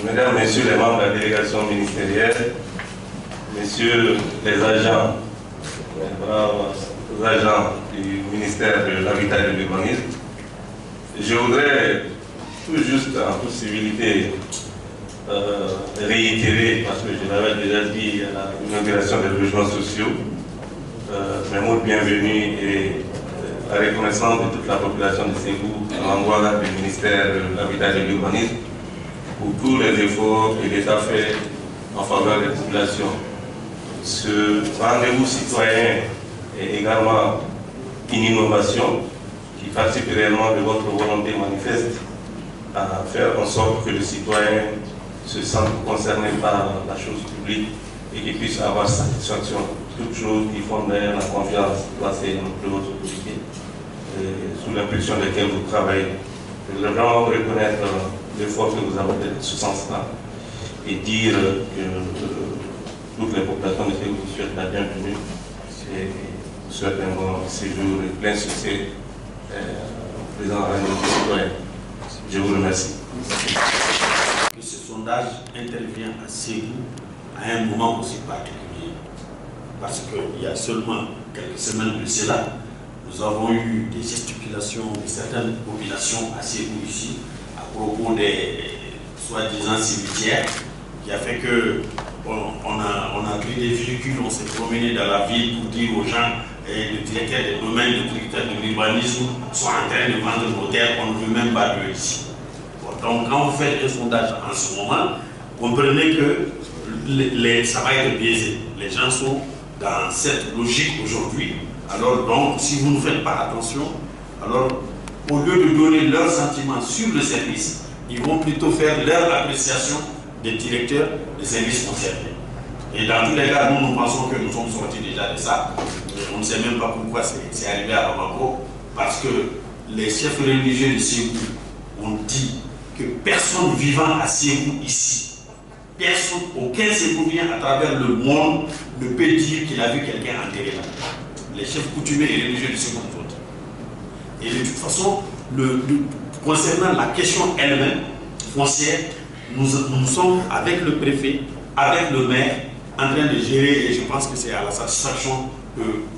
Mesdames, Messieurs les membres de la délégation ministérielle, Messieurs les agents, les braves agents du ministère de l'Habitat et de l'Urbanisme, je voudrais tout juste, en toute civilité, réitérer, parce que je l'avais déjà dit à l'inauguration des logements sociaux, mes mots de bienvenue et la reconnaissance de toute la population de Ségou à l'endroit du ministère de l'Habitat et de l'Urbanisme pour tous les efforts que l'État fait en faveur des populations. Ce rendez-vous citoyen est également une innovation qui participe réellement de votre volonté manifeste à faire en sorte que le citoyen se sente concerné par la chose publique et qu'il puisse avoir satisfaction. Toutes choses qui font d'ailleurs la confiance placée dans notre autorité, sous l'impulsion de laquelle vous travaillez. Je voudrais vraiment reconnaître l'effort que vous avez fait dans ce sens-là et dire que toutes les populations de Ségou vous souhaitent la bienvenue et vous souhaitent un bon séjour et plein succès au président de la République citoyenne. Je vous remercie. Ce sondage intervient à Ségou à un moment aussi particulier, parce qu'il y a seulement quelques semaines de cela, nous avons eu des gesticulations de certaines populations à Ségou ici, à propos des soi-disant cimetières, qui a fait que on a pris des véhicules, on s'est promené dans la ville pour dire aux gens, et le directeur des domaines, le directeur de l'urbanisme sont en train de vendre nos terres qu'on ne veut même pas de ici. Donc quand vous faites un sondage en ce moment, comprenez que ça va être biaisé. Les gens sont dans cette logique aujourd'hui. Alors donc, si vous ne faites pas attention, alors au lieu de donner leurs sentiments sur le service, ils vont plutôt faire leur appréciation des directeurs des services concernés. Et dans tous les cas, nous pensons que nous sommes sortis déjà de ça. On ne sait même pas pourquoi c'est arrivé à Bamako, parce que les chefs religieux de Ségou ont dit que personne vivant à Ségou ici, personne, aucun Ségouvien à travers le monde ne peut dire qu'il a vu quelqu'un enterré là. Les chefs coutumiers et religieux de Ségou ont dit. Et de toute façon, concernant la question elle-même, foncière, nous sommes avec le préfet, avec le maire, en train de gérer, et je pense que c'est à la satisfaction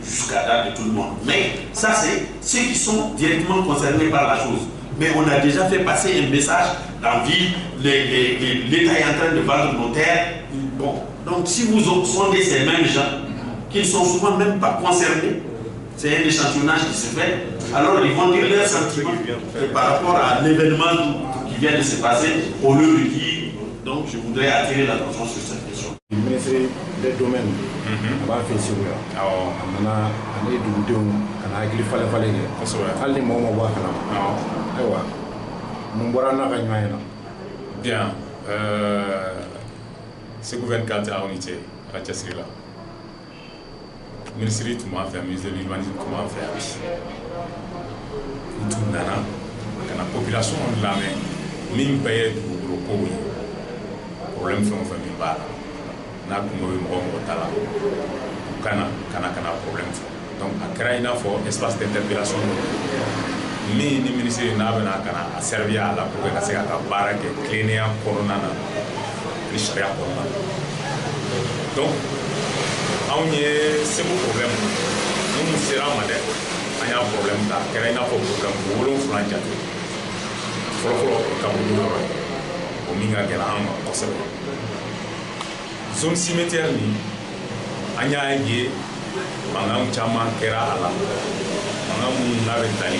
jusqu'à date de tout le monde. Mais ça, c'est ceux qui sont directement concernés par la chose. Mais on a déjà fait passer un message dans la ville, l'État est en train de vendre nos terres. Bon, donc si vous sondez ces mêmes gens, qui ne sont souvent même pas concernés, c'est un échantillonnage qui se fait, alors ils vont dire leurs sentiments par rapport à l'événement qui vient de se passer, au lieu de dire. Donc je voudrais attirer l'attention sur cette question. Le ministre des Domaines a fait sur lui. On a allé du don, on a glissé le fallait. Allez, mon mot bien, c'est gouvernement qui a unité à Tchassila. Le ministère de l'Urbanisme comment faire. Tout nana, quand la population la main, même paye du gros problème fait on fait même pas. N'a pas de talent. Kana problème. Donc à créer un espace d'interpellation. Ni ministère n'a pas servi à la pour que ça barre que cleaner corona ni charia corona. Donc on c'est mon problème. Nous sera madame. Il y a un problème là. Créer un problème pour le flanquer. Follow comme au minga galang possible. Zone cimetière ni anya yé mangam chama kera ala. Nous avons dit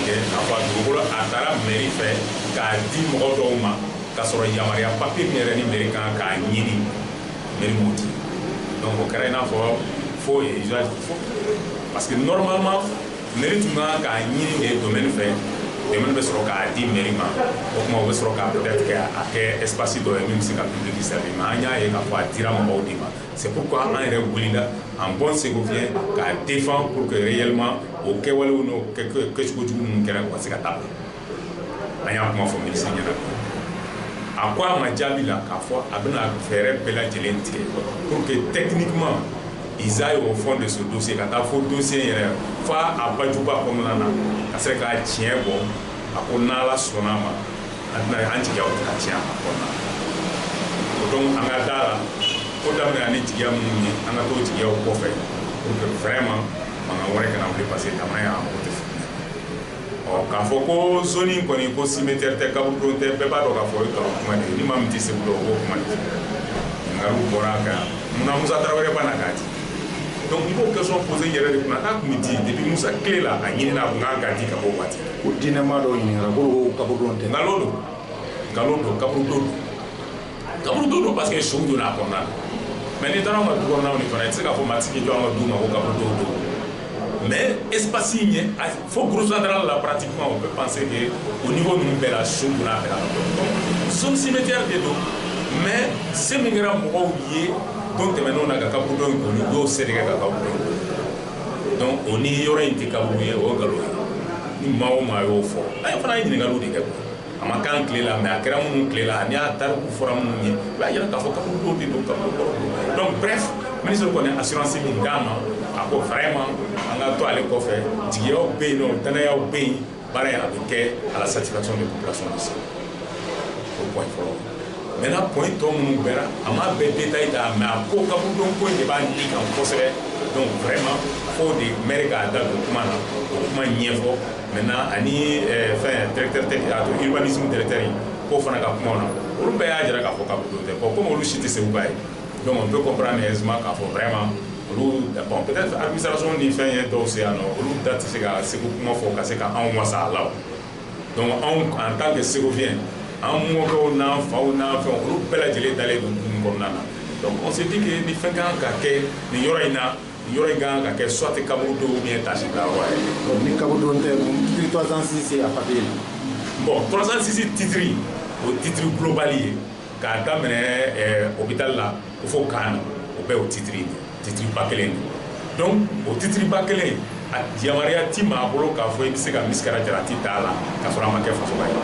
atara mairie fait qu'a dit Morodoma qu'a sur Yamaria papier américain qu'a nini mairie. Donc au Canada faut parce que normalement mairie tout n'a qu'a nini et domaine fait domaine de sur qu'a dit mairie ma au moins sur qu'a peut-être qu'à espace de même si qu'a public service mais anya et qu'a pas dire à mon c'est pourquoi on est voulu là en bon ségouvien qu'a défend pour que réellement au cas où nous quelque chose nous querons passer à table. Anya comment faut ministre n'y a à quoi ma jabi là qu'à fois à bien faire bella gelente pour que techniquement ils aillent au fond de ce dossier quand il faut dossier faut à pas du pas comme là à ce qu'à tient bon à on a la sonama à na anti ya au tient donc an ka da la ko daminɛ ni jigiya minnu ye an ka t'o jigiyaw kɔfɛ pour que vraiment mankan wɛrɛ kana wuli parce que jamana y'an ko tɛ k'a fɔ ko zone in kɔni ko cimetière tɛ kaburudon tɛ bɛɛ b'a dɔn k'a fɔ o ye nkalon kuma de ye ni maa min tɛ segu dɔn o b'o kuma de fɔ ɲininkaliw bɔra a kan munna Musa Tarawele ba na k'a di donc i b'o question poser yɛrɛ de kunna n'a kun bɛ di depuis Musa tile la a ɲinina a kun kan ka di ka bɔ waati ko diinɛma dɔw ɲininkara ko kaburudon tɛ nkalon don kaburudon don parce que sow donna a kɔnɔna na mais n'i taara an ka du kɔnɔnaw ni fana i tɛ se k'a fɔ maa ti k'i jɔ an ka du ma ko kaburudon don mais espace in ɲɛ fo gros central la pratiquement on peut penser que au niveau ninnu bɛɛ la sow donna a bɛɛ la donc zone cimetière de don mais se min kɛra mɔgɔw ye don tɛmɛnenw na ka kaburudon in kɔni u y'o sɛnɛ kɛ ka kaburudon donc o ni yɔrɔ in tɛ kaburu ye o ye nkalon ye ni maa o maa y'o fɔ a ye fana ye ɲininkaliw de kɛ a ma kan tile la mais a kɛra minnu tile la ani a tariku fɔra minnu ye i b'a yira k'a fɔ kaburudon de don kaburudon donc bref ministre kɔni assurance min d'a ma a ko vraiment an ka to ale kɔfɛ jigiyaw bɛ yen nɔ danayaw bɛ yen baara in a bɛ kɛ à la satisfaction des populations de Segu o point fɔlɔ maintenant point tɔ minnu bɛra a ma bɛɛ détail ta mais a ko kaburudon ko in de b'a ɲini kan kosɛbɛ donc vraiment fo de maire k'a da don kuma na o kuma ɲɛfɔ maintenant ani fɛn directeur technique urbanisme directeur in k'o fana ka kuma na olu bɛɛ y'a jira k'a fɔ kaburudon tɛ bon comme olu si tɛ Seguba ye donc on peut comprendre aisément k'a fɔ vraiment olu bon peut-être administration ni fɛn ye dɔw se yan nɔ olu da tɛ se ka Segu kuma fɔ ka se ka anw wasa a la donc anw en tant que Seguvien an mɔkɛw n'an faw n'an fɛnw olu bɛɛ lajɛlen dalen don dugu kɔnɔna na donc on se dit que ni fɛn kan ka kɛ nin yɔrɔ in na yɔrɔ in kan ka kɛ soit kaburudon ou bien tâche bila yɔrɔ ye. ni kaburudon tɛ titre 306 a papier la. bon 306 titre o titre global ye k'a daminɛ hôpital la fo Kan o bɛɛ o titre ye titre ba kelen donc o titre ba kelen a yamaruya ti maa bolo k'a fɔ i bɛ se ka misikara jarati t'a la k'a sɔrɔ a ma kɛ fasoba ye.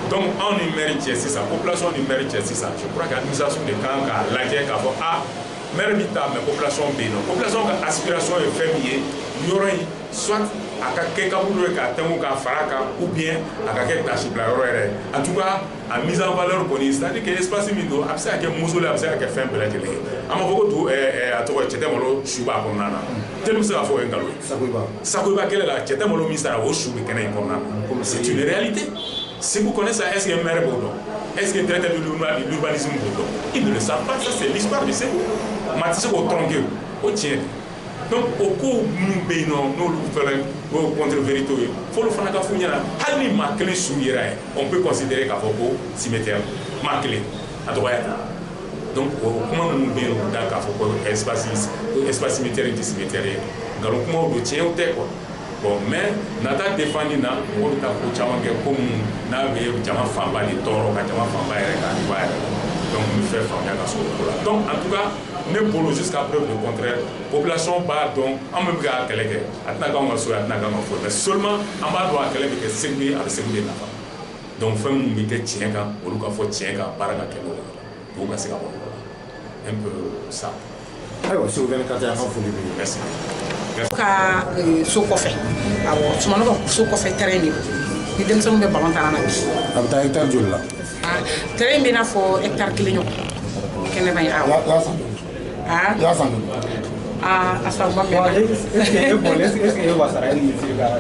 donc anw ni maire cɛ sisan population ni maire cɛ sisan je crois que administration de kan k'a lajɛ k'a fɔ maire bi ta mais population bɛ yen nɔ population ka aspiration ye fɛn min ye yɔrɔ in soit a ka kɛ kaburu ye k'a tɛnku k'a fara kan ou bien a ka kɛ tâche bila yɔrɔ yɛrɛ en tout cas a mise en valeur kɔni c'est à dire que espace min don a bɛ se ka kɛ mausolée a bɛ se ka kɛ fɛn bɛɛ lajɛlen ye an b'a fɔ ko a tɔgɔ ye Cɛtɛ Malo su b'a kɔnɔna na jeli bɛ se k'a fɔ o ye nkalon ye Sakoiba kɛlɛ la Cɛtɛ Malo min sara o su bɛ kɛnɛ in kɔnɔna na c'est une réalité Segu connaît ça est-ce que maire b'o dɔn est-ce que directeur de l'urbanisme b'o dɔn ils ne le savent pas ça c'est l'histoire de Segu maa tɛ se k'o tɔnke o tiɲɛ donc o ko minnu bɛ yen nɔ n'olu fana o contre-vérité ye f'olu fana ka f'u ɲɛna hali ni maa kelen su yera ye on peut considérer k'a fɔ ko cimetière maa kelen a dɔgɔya ta donc o kuma minnu bɛ yen nɔ da k'a fɔ ko espace cimetière tɛ cimetière ye nkalon kumaw don tiɲɛw tɛ quoi bon mais nata défendre na mɔgɔw bɛ taa ko caman kɛ ko minnu n'a bɛ jama fanba de tɔɔrɔ ka jama fanba yɛrɛ k'a niba yɛrɛ donc n bɛ fɛn faamuya ka sɔrɔ o la donc en tout cas ne bolo jusqu'à preuve du contraire population b'a dɔn an bɛ k'a kɛlɛ kɛ a tɛna k'anw ka so ye a tɛna k'anw ka foyi mais seulement an b'a dɔn a kɛlɛ bɛ kɛ Segu ye a bɛ Segu de nafa donc fɛn minnu bɛ kɛ tiɲɛ kan olu ka fɔ tiɲɛ kan baara ka kɛ n'o ye pour ka se ka bɔ un peu ça. ayiwa Segu 24 y'an ka foli b'i ye. merci. ka so kɔfɛ awɔ Sumano ka so kɔfɛ terrain de ni denmisɛnninw bɛ ballon tan na bi. a bɛ taa hectare joli la. terrain bɛ i n'a fɔ hectare 1 ɲɔgɔn kɛnɛ ban ye awɔ. y'a san a san ba mɛn.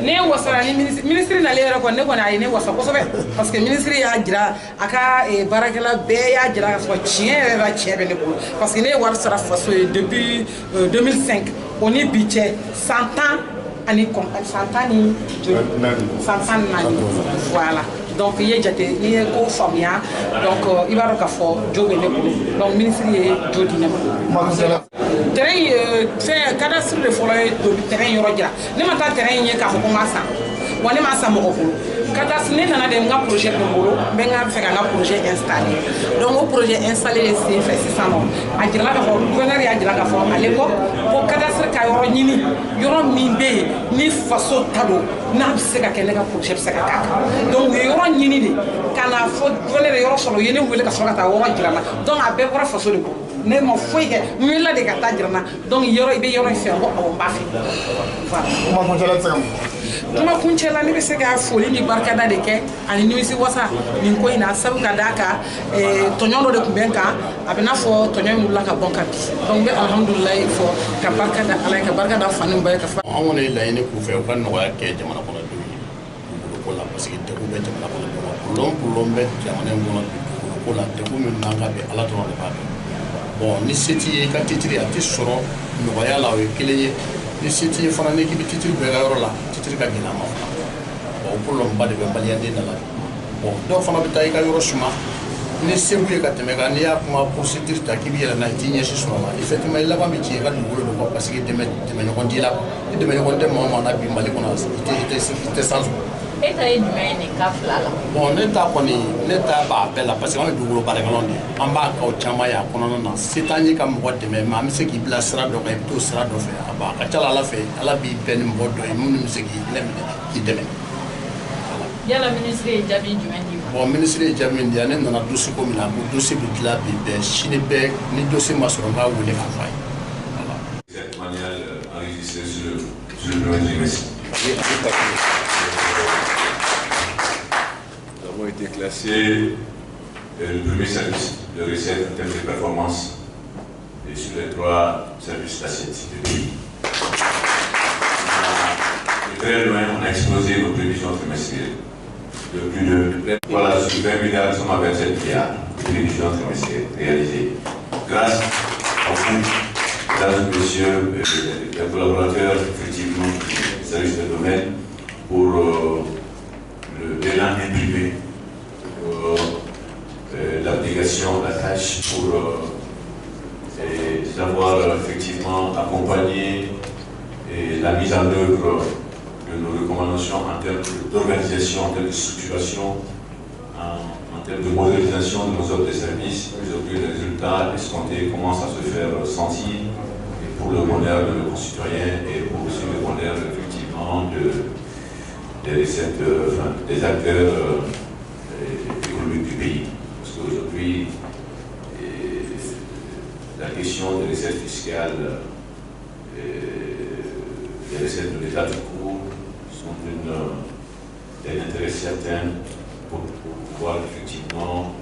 ne wasara ni ministre nalen yɛrɛ kɔni ne kɔni a ye ne wasa kosɛbɛ parce que ministre y'a jira a ka baarakɛla bɛɛ y'a jira k'a fɔ tiɲɛ yɛrɛ la tiɲɛ bɛ ne bolo parce que ne ye wari sara faso ye depuis 2005 o ni bi cɛ san 10 ni san 10 ni san 14 voilà. donc i ye jate n'i ye ko faamuya donc i b'a dɔn k'a fɔ jo bɛ ne bolo donc ministre ye jo di ne ma. terrain fɛn cadastre de fɔlɔ ye terrain yɔrɔ jira ne ma taa terrain ye k'a fɔ ko n b'a san wa ne m'a san mɔgɔ bolo cadastre ne nana de n ka projet bɛ n bolo n bɛ fɛ ka n ka projet installer donc o projet installer de sen fɛ sisan nɔ a jirala k'a fɔ gouverneur y'a jira k'a fɔ ale kɔ ko cadastre ka yɔrɔ ɲini yɔrɔ min bɛ yen ni faso ta don n'a bɛ se ka kɛ ne ka projet bɛ se ka k'a kan donc u ye yɔrɔ ɲini de ka na fɔ gouverneur ye yɔrɔ sɔrɔ u ye ne wele ka sɔrɔ ka taa yɔrɔ jira n na donc a bɛɛ bɔra faso de bolo ne ma foyi kɛ n wulila de ka taa jira n na donc yɔrɔ i bɛ yɔrɔ in fɛ ko awɔ n b'a fɛ voilà. Kuma kuncɛla ne bɛ se ka foli ni barikada de kɛ ani nimisi wasa nin ko in na sabu ka d'a kan tɔɲɔ dɔ de tun bɛ n kan a bɛ n'a fɔ tɔɲɔ in wulila ka bɔ n kan bi donc n bɛ alihamudulilayi fɔ ka barika da ala ye ka barika da fani ba ye ka fa. Anw kɔni ye laɲini k'u fɛ u ka nɔgɔya kɛ jamana kɔnɔdenw ye dugukolo ko la parce que degun bɛ jamana kɔnɔ problème bɛ jamana in kɔnɔ dugukolo ko la degun min n'an ka bɛn ala dɔrɔn de b'a dɔn bon ni se t'i ye i ka titiri a tɛ sɔrɔ nɔgɔya la o ye kelen ye ni se t'i ye fana n'i k'i bɛ titiri bɛɛ ka yɔrɔ la titiri ka gɛlɛn a ma fana bon problème ba de bɛ maliyɛnden da la bon dɔw fana bɛ taa i ka yɔrɔ suma ni se b'u ye ka tɛmɛ kan n'i y'a kuma procédure ta k'i bɛ yɛlɛ n'a ye i t'i ɲɛsin sɔrɔ ma effectivement i laban bɛ ci i ka dugukolo de kɔ parce que dɛmɛɲɔgɔn t'i la ni dɛmɛɲɔgɔn tɛ maa o maa na bi Mali kɔnɔ i tɛ sans sɔrɔ. E ta ye jumɛn ye nin ka fila la? Bon ne ta kɔni ne ta b'a bɛɛ la parce que an bɛ dugukolo baarakɛlaw de ye an b'a kaw caman ye a kɔnɔna na se t'an ye ka mɔgɔ dɛmɛ mais an bɛ se k'i bila sira dɔ kan i bɛ t'o sira dɔ fɛ a ka ca ala fɛ ala b'i bɛn ni mɔgɔ dɔ ye minnu bɛ se k'i minɛ k'i dɛmɛ. Yala ministre ye jaabi jumɛn di ma? Bon ministre ye jaabi min di yan ne nana dossier ko min na ko dossier bɛ dilan bi bɛn sini bɛɛ ni dossier ma sɔrɔ n b'a wele k'a f'a ye. Cette manière enregistrée sur le bureau du ministre. Nous avons été classés le premier service de recette en termes de performance et sur les 3 services d'assiette du pays. De très loin, on a explosé nos prévisions trimestrielles de plus de voilà, sur 20 milliards, nous sommes à 27 milliards de prévisions trimestrielles réalisées. Grâce à vous, mesdames et messieurs, les collaborateurs, effectivement, du service de domaine, pour l'élan imprimé, l'abnégation, la tâche, pour savoir effectivement accompagner la mise en œuvre de nos recommandations en termes d'organisation, en termes de structuration, en termes de modernisation de nos offres de services. Aujourd'hui, les résultats escomptés commencent à se faire sentir et pour le bonheur de nos concitoyens et pour aussi le bonheur effectivement des recettes, des acteurs économiques du pays. Parce qu'aujourd'hui, la question des recettes fiscales, des recettes de l'État du cours sont d'un intérêt certain pour pouvoir effectivement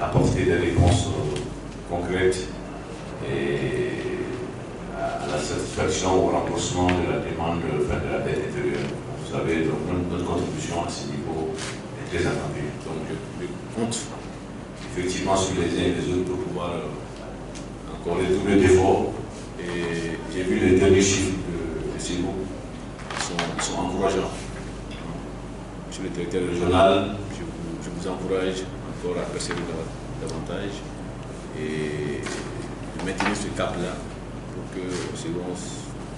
apporter des réponses concrètes et à la satisfaction ou au renforcement de la demande de la dette intérieure. Vous savez, donc, notre contribution à ce niveau est très attendue. Donc je compte effectivement sur les uns et les autres pour pouvoir encore redoubler d'efforts. Et j'ai vu les derniers chiffres de ces groupes qui sont encourageants. Sur le territoire régional, je vous encourage encore à persévérer davantage et de maintenir ce cap-là pour que au second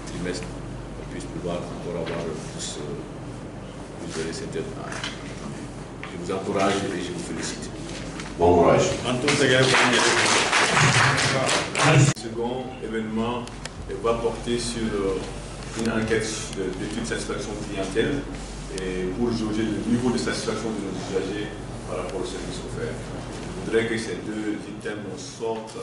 trimestre, on puisse pouvoir encore avoir plus de recettes. Je vous encourage et je vous félicite. Bon courage. Le second événement va porter sur une enquête d'étude de satisfaction clientèle et pour jauger le niveau de satisfaction de nos usagers par rapport au service offert. Je voudrais que ces 2 items sortent